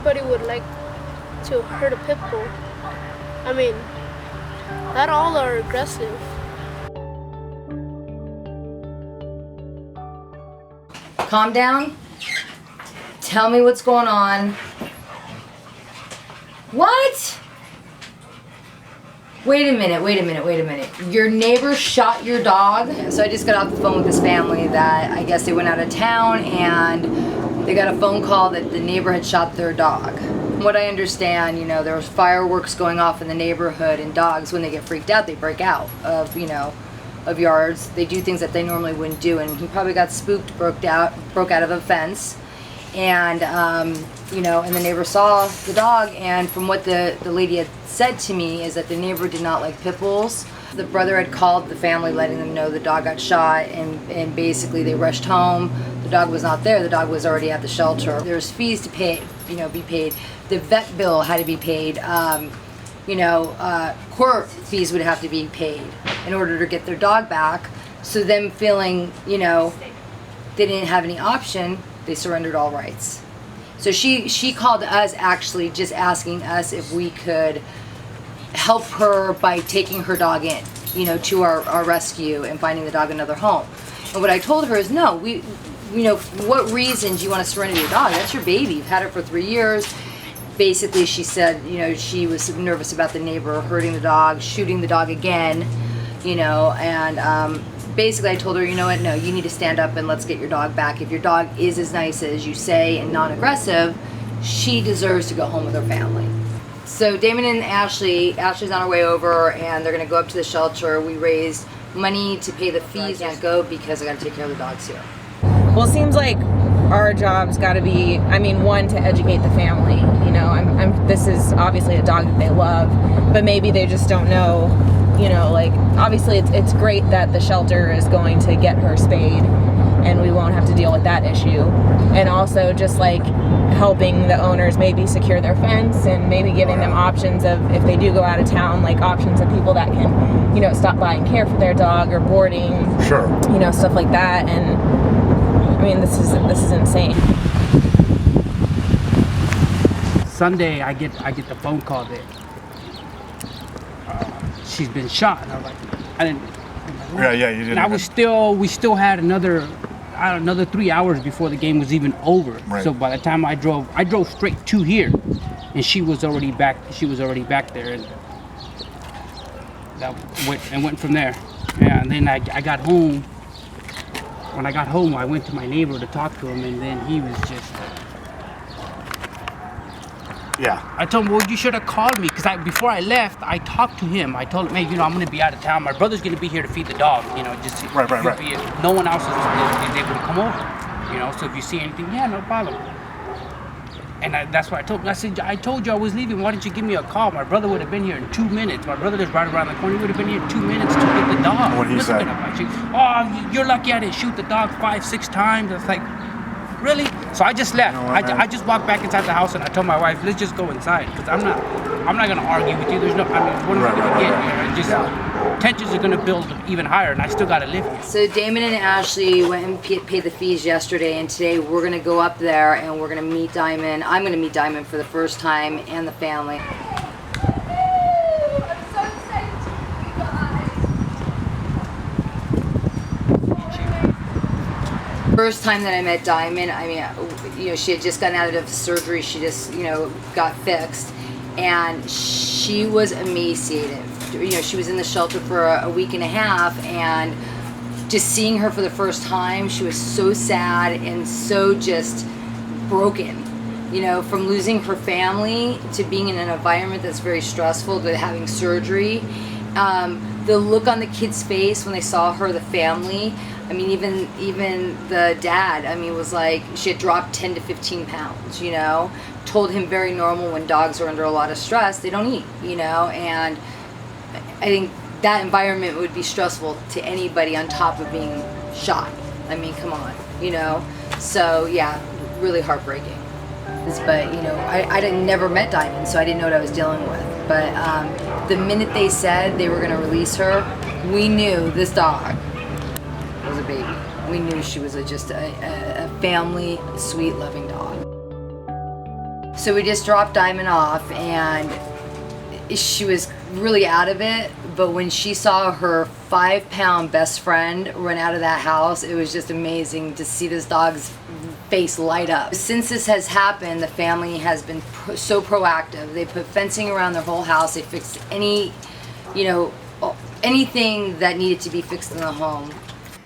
anybody would like to hurt a pit bull. I mean, not all are aggressive. Calm down. Tell me what's going on. What? Wait a minute. Your neighbor shot your dog? So I just got off the phone with this family that I guess they went out of town and they got a phone call that the neighbor had shot their dog. From what I understand, there was fireworks going off in the neighborhood, and dogs, when they get freaked out, they break out of yards. They do things that they normally wouldn't do, and he probably got spooked, broke out of a fence. And and the neighbor saw the dog, and from what the lady had said to me is that the neighbor did not like pit bulls. The brother had called the family letting them know the dog got shot, and basically they rushed home. The dog was not there. The dog was already at the shelter. There's fees to pay, be paid. The vet bill had to be paid. Court fees would have to be paid in order to get their dog back. So them feeling, they didn't have any option, they surrendered all rights. So she called us actually just asking us if we could help her by taking her dog in, to our rescue and finding the dog another home. And what I told her is, no, for what reason do you want to surrender your dog? That's your baby. You've had it for 3 years. Basically, she said, she was nervous about the neighbor hurting the dog, shooting the dog again, and basically I told her, no, you need to stand up and let's get your dog back. If your dog is as nice as you say and non-aggressive, she deserves to go home with her family. So Damon and Ashley's on her way over, and they're gonna go up to the shelter. We raised money to pay the fees. I can't go because I gotta take care of the dogs here. Well, it seems like our job's got to be, one, to educate the family. This is obviously a dog that they love, but maybe they just don't know. Obviously it's great that the shelter is going to get her spayed, and we won't have to deal with that issue. And also just helping the owners maybe secure their fence, and maybe giving them options of, if they do go out of town, options of people that can, stop by and care for their dog, or boarding. Sure. Stuff like that. And this is insane. Sunday, I get the phone call that she's been shot, and I was like, I didn't. Yeah, you didn't. And we still had another 3 hours before the game was even over. Right. So by the time I drove straight to here, and she was already back there, and that went from there. Yeah, and then I got home. When I got home, I went to my neighbor to talk to him, and then he was just... Yeah. I told him, well, you should have called me, because before I left, I talked to him. I told him, hey, I'm going to be out of town. My brother's going to be here to feed the dog, just... Right. No one else is able to come over, so if you see anything, yeah, no problem. And that's what I told him. I said, I told you I was leaving. Why didn't you give me a call? My brother would have been here in 2 minutes. My brother lives right around the corner. He would have been here in 2 minutes to get the dog. What did he say? Oh, you're lucky I didn't shoot the dog 5-6 times. I was like, really? So I just left. I just walked back inside the house, and I told my wife, let's just go inside, because I'm not going to argue with you. There's no, what am I going to get here? Tensions are going to build even higher, and I still got to live here. So Damon and Ashley went and paid the fees yesterday, and today we're going to go up there and we're going to meet Diamond. I'm going to meet Diamond for the first time, and the family. I'm so excited to meet you guys. First time that I met Diamond, she had just gotten out of surgery. She just, got fixed, and she was emaciated. She was in the shelter for a week and a half, and just seeing her for the first time, she was so sad and so just broken, from losing her family to being in an environment that's very stressful to having surgery. The look on the kid's face when they saw her, the family, even the dad, was like, she had dropped 10 to 15 pounds, told him very normal when dogs are under a lot of stress, they don't eat, and I think that environment would be stressful to anybody on top of being shot. Come on, So yeah, really heartbreaking. But I never met Diamond, so I didn't know what I was dealing with. But the minute they said they were going to release her, we knew this dog was a baby. We knew she was just a family, sweet, loving dog. So we just dropped Diamond off, and she was really out of it. But when she saw her 5-pound best friend run out of that house, it was just amazing to see this dog's face light up. Since this has happened, the family has been so proactive. They put fencing around their whole house. They fixed any, anything that needed to be fixed in the home.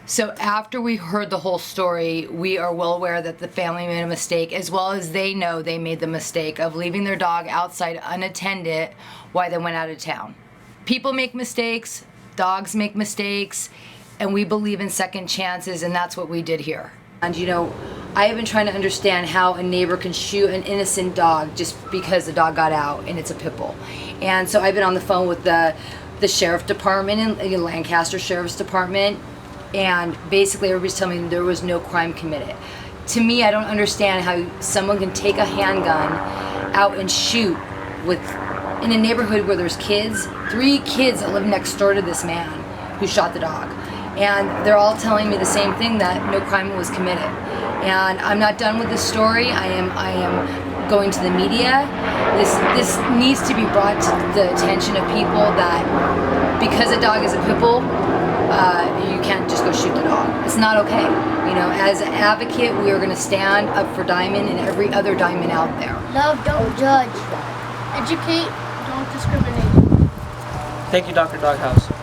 So after we heard the whole story, we are well aware that the family made a mistake, as well as they know they made the mistake of leaving their dog outside unattended while they went out of town. People make mistakes, dogs make mistakes, and we believe in second chances, and that's what we did here. And I have been trying to understand how a neighbor can shoot an innocent dog just because the dog got out and it's a pit bull. And so I've been on the phone with the sheriff department in Lancaster Sheriff's Department, and basically everybody's telling me there was no crime committed. To me, I don't understand how someone can take a handgun out and shoot in a neighborhood where there's kids, 3 kids that live next door to this man who shot the dog. And they're all telling me the same thing, that no crime was committed. And I'm not done with this story. I am going to the media. This needs to be brought to the attention of people that because a dog is a pit bull, you can't just go shoot the dog. It's not okay. As an advocate, we are going to stand up for Diamond and every other Diamond out there. Love, don't judge. Educate, don't discriminate. Thank you, Dr. Doghouse.